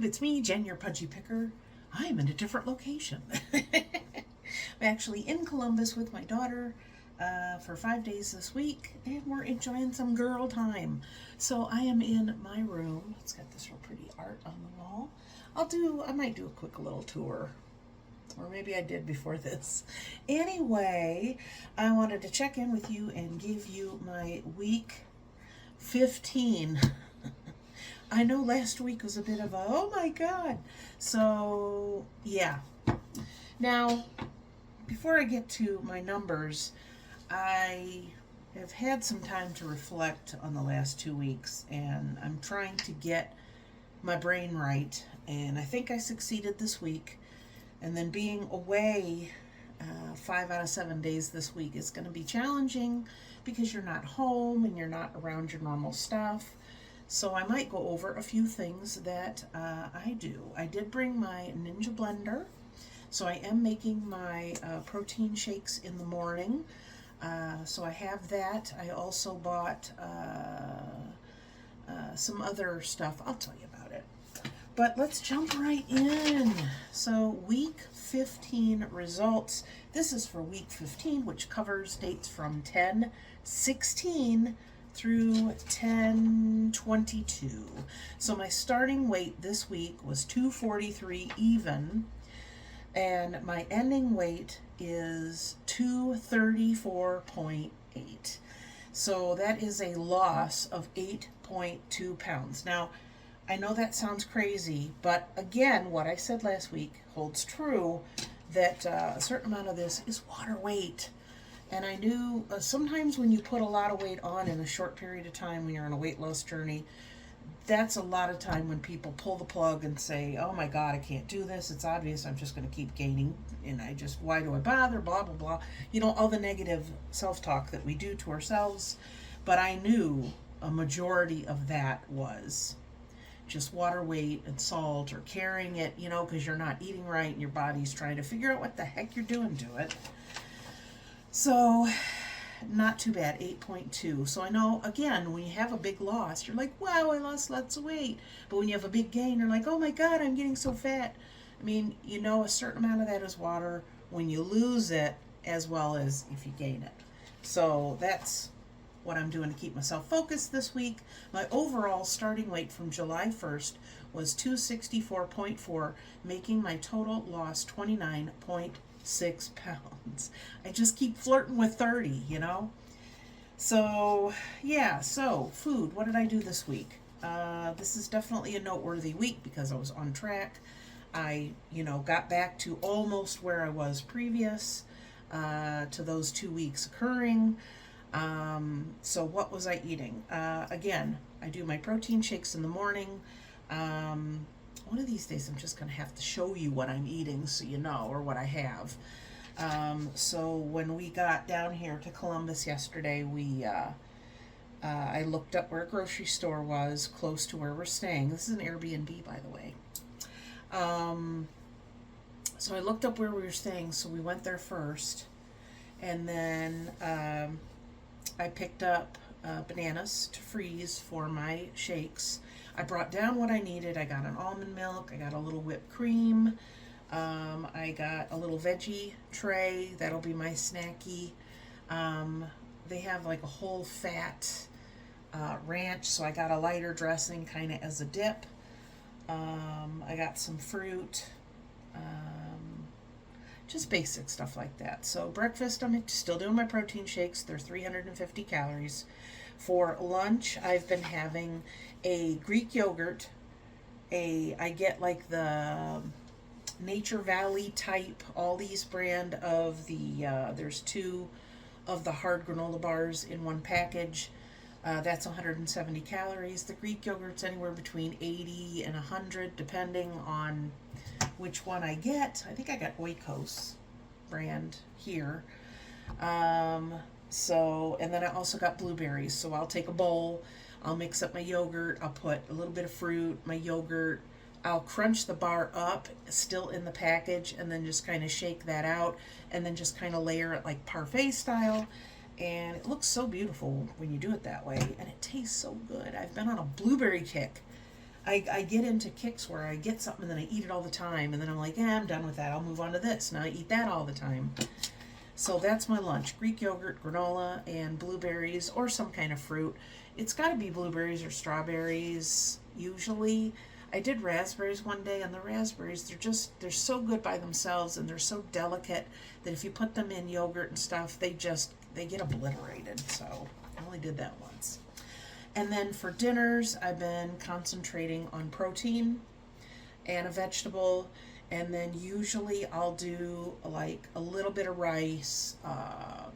it's me, Jen, your pudgy picker. I am in a different location. I'm actually in Columbus with my daughter for 5 days this week, and we're enjoying some girl time. So I am in my room. It's got this real pretty art on the wall. I might do a quick little tour. Or maybe I did before this. Anyway, I wanted to check in with you and give you my week 15. I know last week was a bit of a, oh my God. So, yeah. Now, before I get to my numbers, I have had some time to reflect on the last 2 weeks, and I'm trying to get my brain right, and I think I succeeded this week. And then being away 5 out of 7 days this week is going to be challenging because you're not home and you're not around your normal stuff. So I might go over a few things that I do. I did bring my Ninja blender, so I am making my protein shakes in the morning. So I have that. I also bought some other stuff. I'll tell you about it. But let's jump right in. So week 15 results. This is for week 15, which covers dates from 10/16 through 10/22. So my starting weight this week was 243 even, and my ending weight is 234.8. So that is a loss of 8.2 pounds. Now, I know that sounds crazy, but again, what I said last week holds true, that a certain amount of this is water weight. And I knew sometimes when you put a lot of weight on in a short period of time when you're on a weight loss journey, that's a lot of time when people pull the plug and say, oh my God, I can't do this. It's obvious I'm just going to keep gaining. And why do I bother? Blah, blah, blah. You know, all the negative self-talk that we do to ourselves. But I knew a majority of that was just water weight and salt, or carrying it, you know, because you're not eating right and your body's trying to figure out what the heck you're doing to it. So, not too bad, 8.2. So I know, again, when you have a big loss, you're like, wow, I lost lots of weight. But when you have a big gain, you're like, oh my God, I'm getting so fat. I mean, you know, a certain amount of that is water when you lose it as well as if you gain it. So that's what I'm doing to keep myself focused this week. My overall starting weight from July 1st was 264.4, making my total loss 29.6 pounds. I just keep flirting with 30, you know? So, yeah, so food. What did I do this week? This is definitely a noteworthy week because I was on track. I, got back to almost where I was previous to those 2 weeks occurring. So what was I eating? Again, I do my protein shakes in the morning. One of these days I'm just going to have to show you what I'm eating so you know, or what I have. So when we got down here to Columbus yesterday, I looked up where a grocery store was close to where we're staying. This is an Airbnb, by the way. So I looked up where we were staying, so we went there first. And then I picked up bananas to freeze for my shakes. I brought down what I needed. I got an almond milk. I got a little whipped cream. I got a little veggie tray. That'll be my snacky. They have like a whole fat ranch, so I got a lighter dressing kind of as a dip. I got some fruit. Just basic stuff like that. So breakfast, I'm still doing my protein shakes. They're 350 calories. For lunch, I've been having a Greek yogurt. I get like the Nature Valley type Aldi's brand of there's 2 of the hard granola bars in one package. That's 170 calories. The Greek yogurt's anywhere between 80 and 100, depending on which one I get. I think I got Oikos brand here. And then I also got blueberries. So I'll take a bowl, I'll mix up my yogurt, I'll put a little bit of fruit, my yogurt, I'll crunch the bar up, still in the package, and then just kind of shake that out, and then just kind of layer it like parfait style. And it looks so beautiful when you do it that way, and it tastes so good. I've been on a blueberry kick. I get into kicks where I get something and then I eat it all the time, and then I'm like, I'm done with that. I'll move on to this. Now I eat that all the time. So that's my lunch: Greek yogurt, granola, and blueberries or some kind of fruit. It's got to be blueberries or strawberries usually. I did raspberries one day, and the raspberries, they're so good by themselves, and they're so delicate that if you put them in yogurt and stuff, they get obliterated. So I only did that once. And then for dinners, I've been concentrating on protein and a vegetable, and then usually I'll do like a little bit of rice,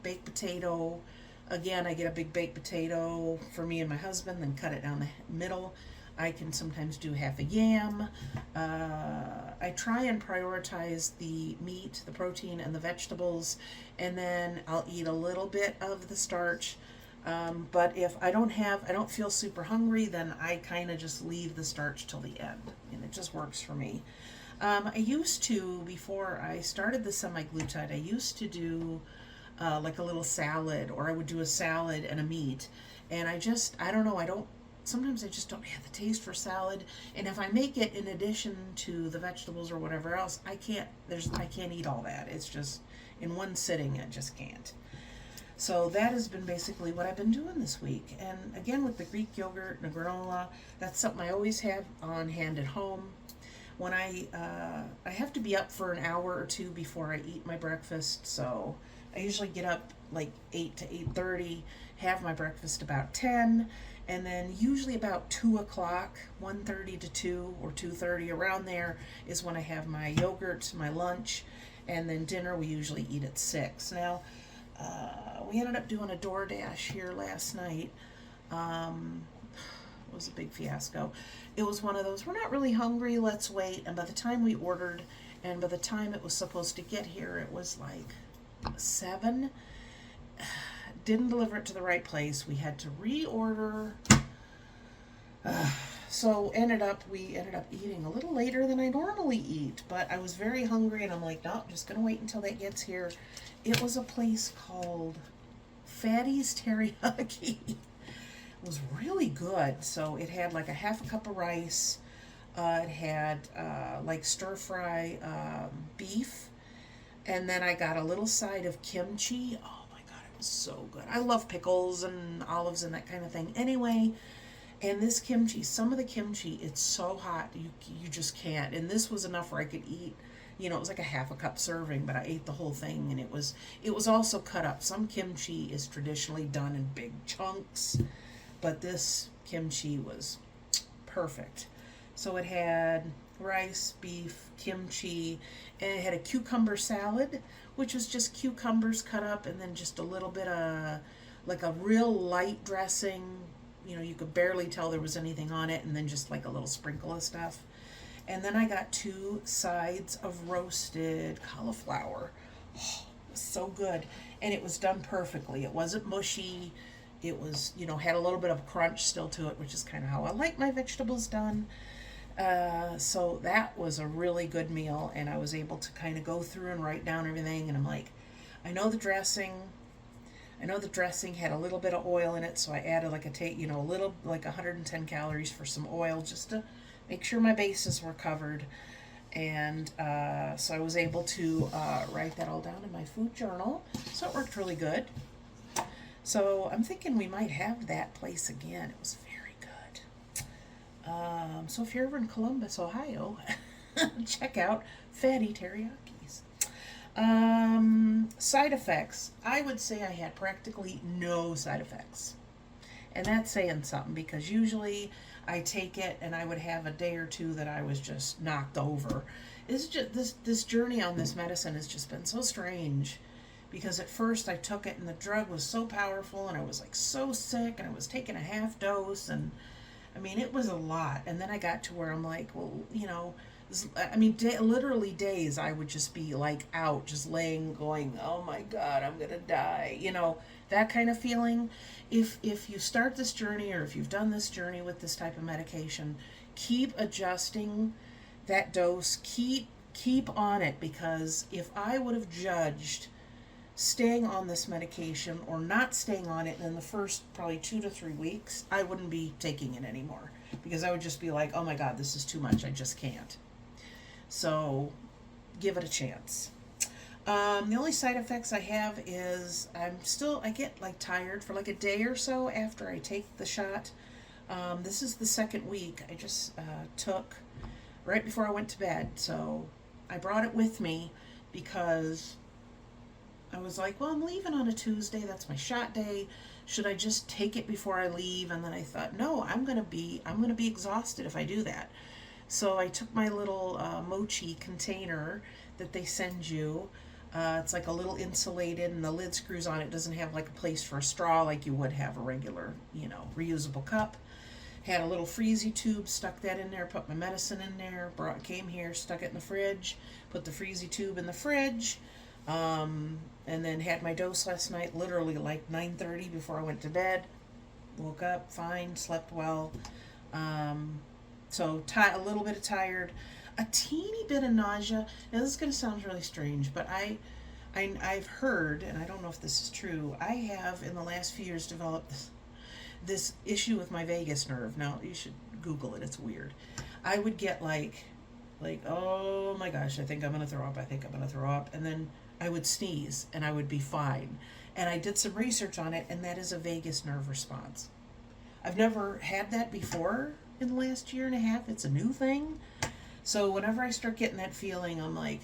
baked potato. Again, I get a big baked potato for me and my husband, then cut it down the middle. I can sometimes do half a yam. I try and prioritize the meat, the protein, and the vegetables, and then I'll eat a little bit of the starch. But if I don't feel super hungry, then I kind of just leave the starch till the end, and it just works for me. I used to, before I started the semi-glutide, I used to do like a little salad, or I would do a salad and a meat, and I don't know, sometimes I just don't have the taste for salad, and if I make it in addition to the vegetables or whatever else, I can't eat all that. It's just, in one sitting, I just can't. So that has been basically what I've been doing this week. And again, with the Greek yogurt and the granola, that's something I always have on hand at home. When I have to be up for an hour or two before I eat my breakfast, so I usually get up like 8 to 8:30, have my breakfast about 10, and then usually about 2 o'clock, 1:30 to 2 or 2:30, around there is when I have my yogurt, my lunch, and then dinner we usually eat at 6. Now, we ended up doing a DoorDash here last night. It was a big fiasco. It was one of those, we're not really hungry, let's wait. And by the time we ordered, and by the time it was supposed to get here, it was like 7. Didn't deliver it to the right place. We had to reorder. So we ended up eating a little later than I normally eat, but I was very hungry, and I'm like, no, I'm just gonna wait until that gets here. It was a place called Fatty's Teriyaki. It was really good. So it had like a half a cup of rice. It had like stir fry beef, and then I got a little side of kimchi. Oh my god, it was so good. I love pickles and olives and that kind of thing. Anyway. And this kimchi, some of the kimchi, it's so hot, you just can't. And this was enough where I could eat, it was like a half a cup serving, but I ate the whole thing, and it was also cut up. Some kimchi is traditionally done in big chunks, but this kimchi was perfect. So it had rice, beef, kimchi, and it had a cucumber salad, which was just cucumbers cut up, and then just a little bit of, like a real light dressing. You could barely tell there was anything on it, and then just like a little sprinkle of stuff. And then I got 2 sides of roasted cauliflower. Oh, it was so good. And it was done perfectly. It wasn't mushy. It was, had a little bit of crunch still to it, which is kind of how I like my vegetables done. So that was a really good meal, and I was able to kind of go through and write down everything, and I'm like, I know the dressing had a little bit of oil in it, so I added like a little, like 110 calories for some oil, just to make sure my bases were covered. And so I was able to write that all down in my food journal, so it worked really good. So I'm thinking we might have that place again. It was very good. So if you're ever in Columbus, Ohio, check out Fatty Teriyakis. Side effects. I would say I had practically no side effects. And that's saying something, because usually I take it and I would have a day or two that I was just knocked over. It's just this journey on this medicine has just been so strange, because at first I took it and the drug was so powerful, and I was like so sick, and I was taking a half dose, and I mean, it was a lot. And then I got to where I'm like, well, literally days I would just be like out, just laying, going, oh my God, I'm gonna die. That kind of feeling. If you start this journey, or if you've done this journey with this type of medication, keep adjusting that dose. Keep on it, because if I would have judged staying on this medication or not staying on it in the first probably 2 to 3 weeks, I wouldn't be taking it anymore, because I would just be like, oh my God, this is too much. I just can't. So give it a chance. The only side effects I have is I get like tired for like a day or so after I take the shot. This is the second week I just took right before I went to bed. So I brought it with me because I was like, well, I'm leaving on a Tuesday. That's my shot day. Should I just take it before I leave? And then I thought, no, I'm gonna be exhausted if I do that. So I took my little mochi container that they send you. It's like a little insulated, and the lid screws on. It doesn't have like a place for a straw like you would have a regular, reusable cup. Had a little freezy tube, stuck that in there, put my medicine in there, came here, stuck it in the fridge, put the freezy tube in the fridge, and then had my dose last night, literally like 9:30 before I went to bed. Woke up fine, slept well. So a little bit of tired, a teeny bit of nausea. Now this is going to sound really strange, but I've heard, and I don't know if this is true, I have in the last few years developed this issue with my vagus nerve. Now you should Google it. It's weird. I would get like, oh my gosh, I think I'm going to throw up. I think I'm going to throw up. And then I would sneeze and I would be fine. And I did some research on it, and that is a vagus nerve response. I've never had that before in the last year and a half. It's a new thing. So whenever I start getting that feeling, I'm like,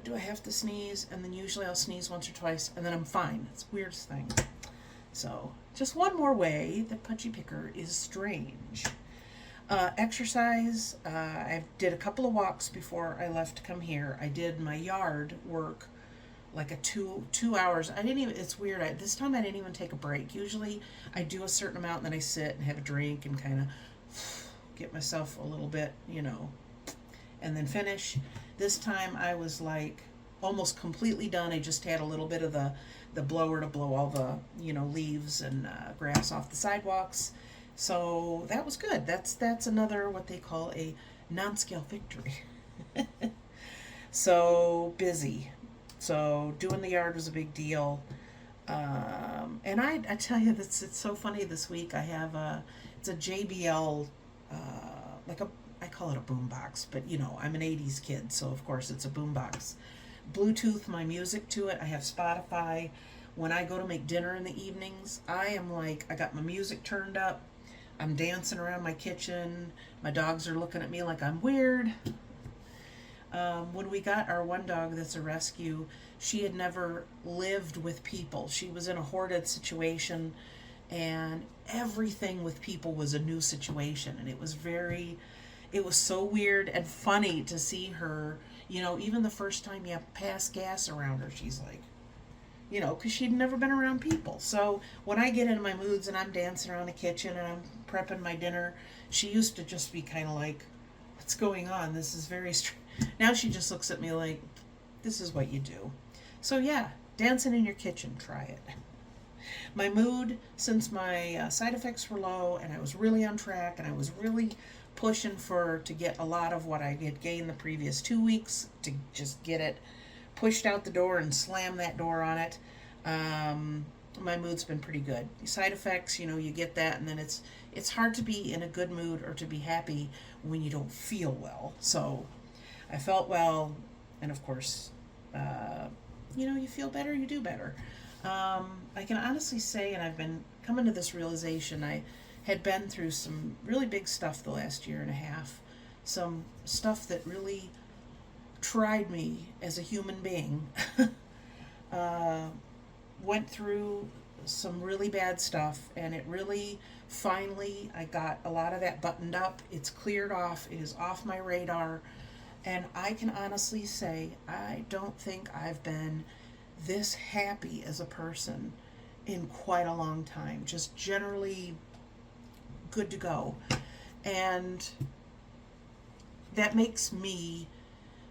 do I have to sneeze? And then usually I'll sneeze once or twice, and then I'm fine. It's the weirdest thing. So just one more way that Pudgy Picker is strange. Exercise. I did a couple of walks before I left to come here. I did my yard work, like a two hours. I didn't even. It's weird. This time I didn't even take a break. Usually I do a certain amount and then I sit and have a drink and kind of get myself a little bit, and then finish. This time I was like almost completely done. I just had a little bit of the blower to blow all the leaves and grass off the sidewalks. So that was good. That's another what they call a non-scale victory. So busy. So doing the yard was a big deal. And I tell you, it's so funny this week. I have it's a JBL, I call it a boombox, but I'm an 80s kid, so of course it's a boombox. Bluetooth my music to it. I have Spotify. When I go to make dinner in the evenings, I got my music turned up. I'm dancing around my kitchen. My dogs are looking at me like I'm weird. When we got our one dog that's a rescue, she had never lived with people. She was in a hoarded situation, and everything with people was a new situation. And it was so weird and funny to see her, even the first time you pass gas around her, she's like, because she'd never been around people. So when I get into my moods and I'm dancing around the kitchen and I'm prepping my dinner, she used to just be kind of like, what's going on? This is very strange. Now she just looks at me like, this is what you do. So yeah, dancing in your kitchen, try it. My mood, since my side effects were low and I was really on track and I was really pushing to get a lot of what I had gained the previous 2 weeks, to just get it pushed out the door and slam that door on it, my mood's been pretty good. Side effects, you get that, and then it's hard to be in a good mood or to be happy when you don't feel well. So I felt well, and of course, you feel better, you do better. I can honestly say, and I've been coming to this realization, I had been through some really big stuff the last year and a half, some stuff that really tried me as a human being. Went through some really bad stuff, and it really, finally, I got a lot of that buttoned up. It's cleared off. It is off my radar. And I can honestly say, I don't think I've been this happy as a person in quite a long time. Just generally good to go. And that makes me,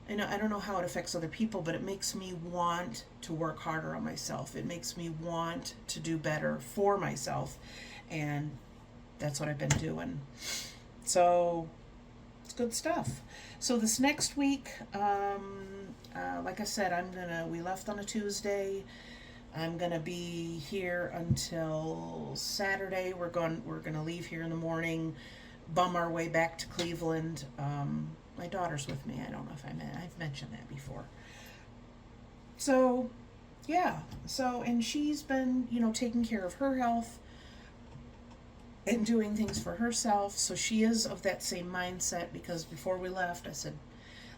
I don't know how it affects other people, but it makes me want to work harder on myself. It makes me want to do better for myself. And that's what I've been doing. So it's good stuff. So this next week, like I said, we left on a Tuesday. I'm gonna be here until Saturday. We're gonna leave here in the morning, bum our way back to Cleveland. My daughter's with me. I don't know if I've mentioned that before. So, yeah. So, and she's been, taking care of her health and doing things for herself. So she is of that same mindset, because before we left, I said,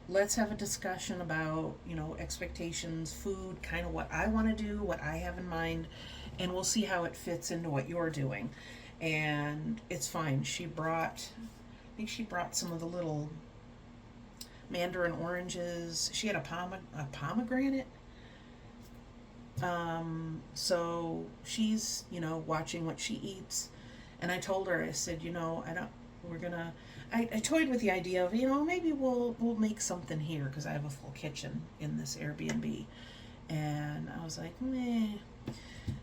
let's have a discussion about, expectations, food, kind of what I want to do, what I have in mind, and we'll see how it fits into what you're doing. And it's fine. I think she brought some of the little mandarin oranges. She had a pomegranate. So she's, watching what she eats. And I told her, I said, I toyed with the idea of, maybe we'll make something here, because I have a full kitchen in this Airbnb. And I was like, meh.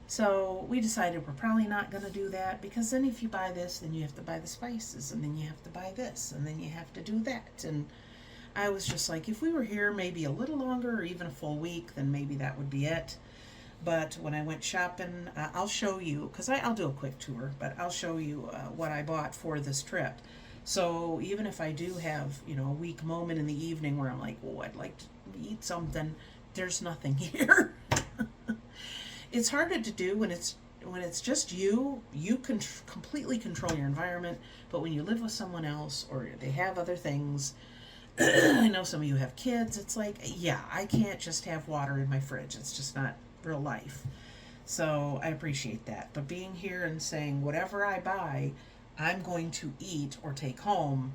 So we decided we're probably not going to do that, because then if you buy this, then you have to buy the spices, and then you have to buy this, and then you have to do that. And I was just like, if we were here maybe a little longer, or even a full week, then maybe that would be it. But when I went shopping, I'll show you, because I'll do a quick tour, but I'll show you what I bought for this trip. So even if I do have, a weak moment in the evening where I'm like, oh, I'd like to eat something, there's nothing here. It's harder to do when it's just you. You can completely control your environment, but when you live with someone else or they have other things, I know some of you have kids, it's like, yeah, I can't just have water in my fridge. It's just not real life. So I appreciate that. But being here and saying whatever I buy, I'm going to eat or take home,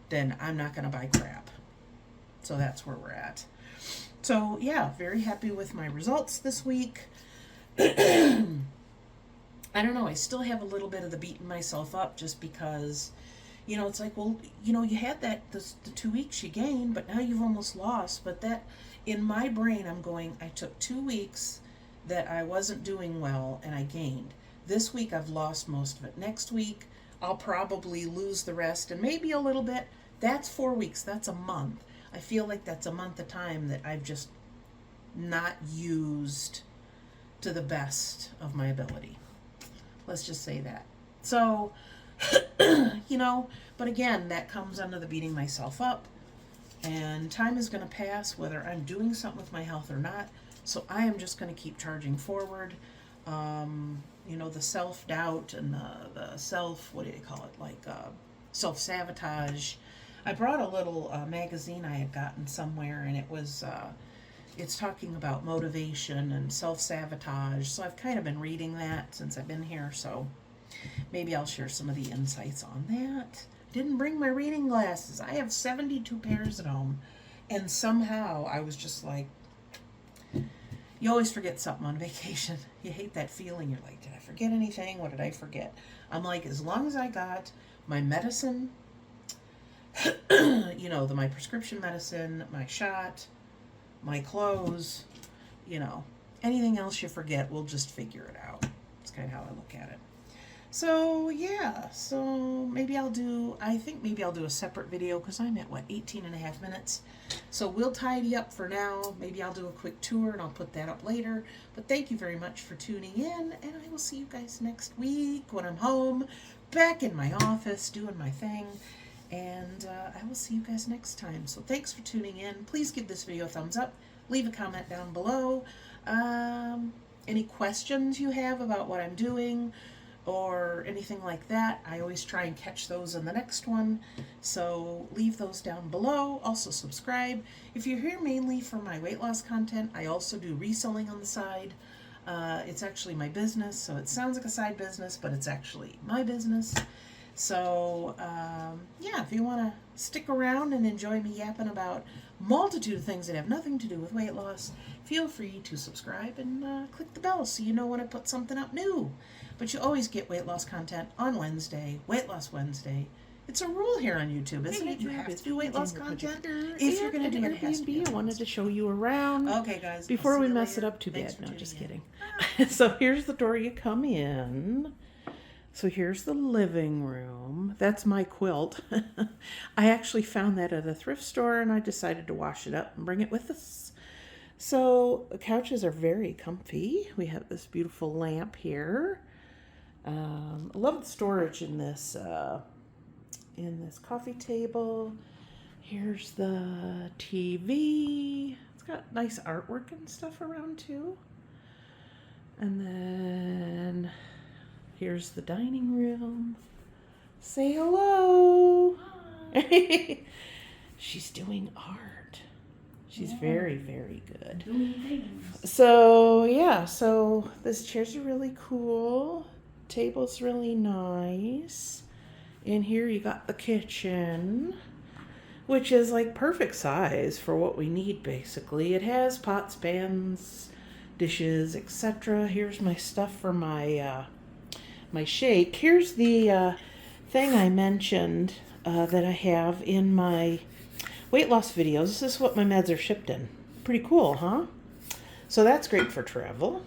then I'm not going to buy crap. So that's where we're at. So yeah, very happy with my results this week. I don't know, I still have a little bit of the beating myself up, just because, it's like, well, you had the 2 weeks you gained, but now you've almost lost. But that, in my brain, I'm going, I took 2 weeks that I wasn't doing well and I gained. This week I've lost most of it. Next week I'll probably lose the rest, and maybe a little bit. That's 4 weeks. That's a month. I feel like that's a month of time that I've just not used to the best of my ability. Let's just say that. So, but again, that comes under the beating myself up, and time is going to pass whether I'm doing something with my health or not. So I am just going to keep charging forward. The self-doubt and the what do you call it? Like self-sabotage. I brought a little magazine I had gotten somewhere, and it's talking about motivation and self-sabotage. So I've kind of been reading that since I've been here. So maybe I'll share some of the insights on that. Didn't bring my reading glasses. I have 72 pairs at home. And somehow I was just like, you always forget something on vacation. You hate that feeling. You're like, did I forget anything? What did I forget? I'm like, as long as I got my medicine, my prescription medicine, my shot, my clothes, anything else you forget, we'll just figure it out. That's kind of how I look at it. So yeah, maybe I'll do a separate video, because I'm at 18 and a half minutes. So we'll tidy up for now. Maybe I'll do a quick tour and I'll put that up later. But thank you very much for tuning in, and I will see you guys next week when I'm home, back in my office doing my thing. And I will see you guys next time. So thanks for tuning in. Please give this video a thumbs up. Leave a comment down below. Any questions you have about what I'm doing or anything like that, I always try and catch those in the next one. So leave those down below. Also subscribe. If you're here mainly for my weight loss content, I also do reselling on the side. It's actually my business, so it sounds like a side business, but it's actually my business. So, if you want to stick around and enjoy me yapping about multitude of things that have nothing to do with weight loss, feel free to subscribe and click the bell so you know when I put something up new. But you always get weight loss content on Wednesday, Weight Loss Wednesday. It's a rule here on YouTube, isn't it? You have to do weight loss content. If you're going to do it, it has to be. I wanted to show you around. Okay, guys. Before we mess it up too bad. No, just kidding. So here's the door you come in. So here's the living room. That's my quilt. I actually found that at a thrift store, and I decided to wash it up and bring it with us. So the couches are very comfy. We have this beautiful lamp here. I love the storage in this coffee table. Here's the TV. It's got nice artwork and stuff around too. And then here's the dining room. Say hello. Hi. She's doing art. She's very, very good. So yeah, so this chair's really cool. Table's really nice. In here you got the kitchen, which is like perfect size for what we need basically. It has pots, pans, dishes, etc. Here's my stuff for my my shake. Here's the thing I mentioned that I have in my weight loss videos. This is what my meds are shipped in. Pretty cool, huh? So that's great for travel.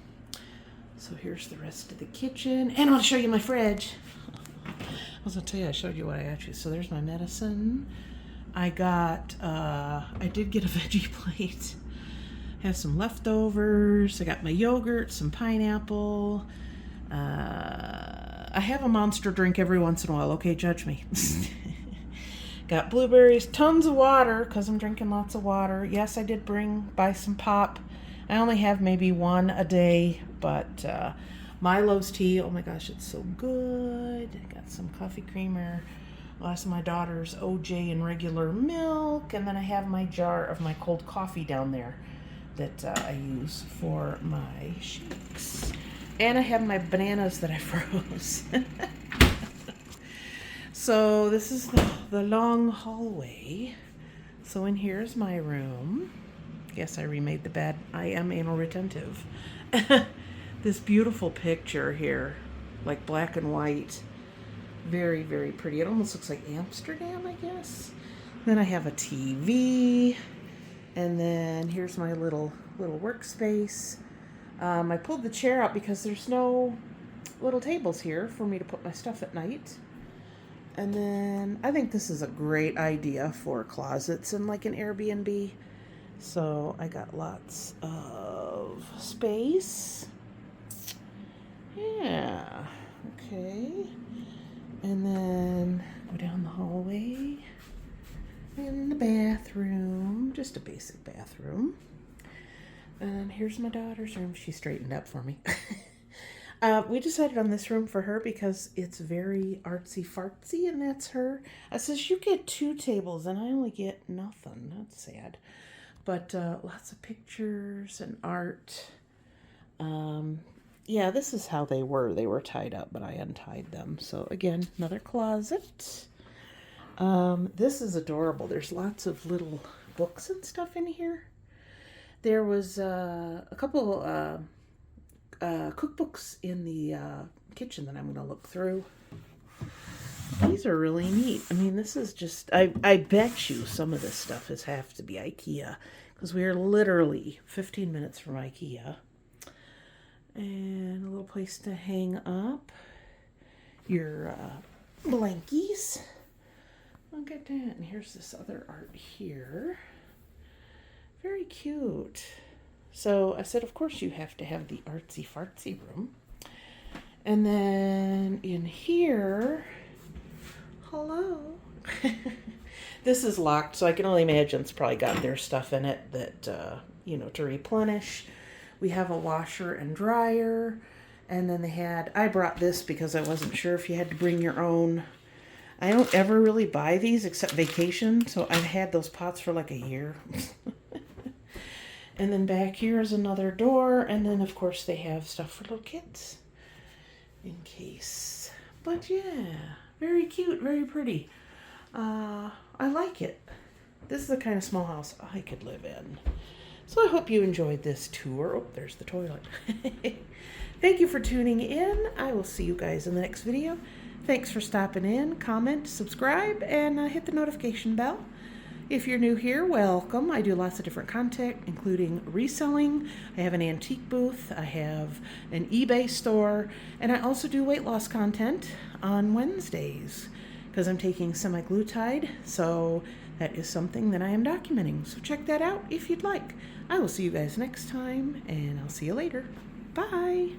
So here's the rest of the kitchen. And I'll show you my fridge. I was going to tell you I showed you what I got you. So there's my medicine. I did get a veggie plate. Have some leftovers. I got my yogurt, some pineapple. I have a Monster drink every once in a while. Okay, judge me. Got blueberries, tons of water because I'm drinking lots of water. Yes, I did buy some pop. I only have maybe one a day, but Milo's tea, oh my gosh, it's so good. I got some coffee creamer. Lots of my daughter's OJ and regular milk. And then I have my jar of my cold coffee down there that I use for my shakes. And I have my bananas that I froze. So this is the long hallway. So in here is my room. Yes, I remade the bed. I am anal retentive. This beautiful picture here, like black and white. Very, very pretty. It almost looks like Amsterdam, I guess. Then I have a TV. And then here's my little workspace. I pulled the chair out because there's no little tables here for me to put my stuff at night. And then I think this is a great idea for closets and like an Airbnb. So I got lots of space. Yeah. Okay. And then go down the hallway. In the bathroom. Just a basic bathroom. And here's my daughter's room. She straightened up for me. We decided on this room for her because it's very artsy-fartsy, and that's her. I says, you get 2 tables, and I only get nothing. That's sad. But lots of pictures and art. Yeah, this is how they were. They were tied up, but I untied them. So, again, another closet. This is adorable. There's lots of little books and stuff in here. There was a couple cookbooks in the kitchen that I'm going to look through. These are really neat. I mean, this is just, I bet you some of this stuff have to be IKEA, because we are literally 15 minutes from IKEA. And a little place to hang up your blankies. Look at that. And here's this other art here. Very cute. So I said, of course you have to have the artsy-fartsy room. And then in here, hello. This is locked, so I can only imagine it's probably got their stuff in it that, to replenish. We have a washer and dryer. And then I brought this because I wasn't sure if you had to bring your own. I don't ever really buy these except vacation, so I've had those pots for like a year. And then back here is another door. And then, of course, they have stuff for little kids in case. But, yeah, very cute, very pretty. I like it. This is the kind of small house I could live in. So I hope you enjoyed this tour. Oh, there's the toilet. Thank you for tuning in. I will see you guys in the next video. Thanks for stopping in. Comment, subscribe, and hit the notification bell. If you're new here, welcome. I do lots of different content, including reselling. I have an antique booth. I have an eBay store. And I also do weight loss content on Wednesdays because I'm taking semaglutide. So that is something that I am documenting. So check that out if you'd like. I will see you guys next time, and I'll see you later. Bye.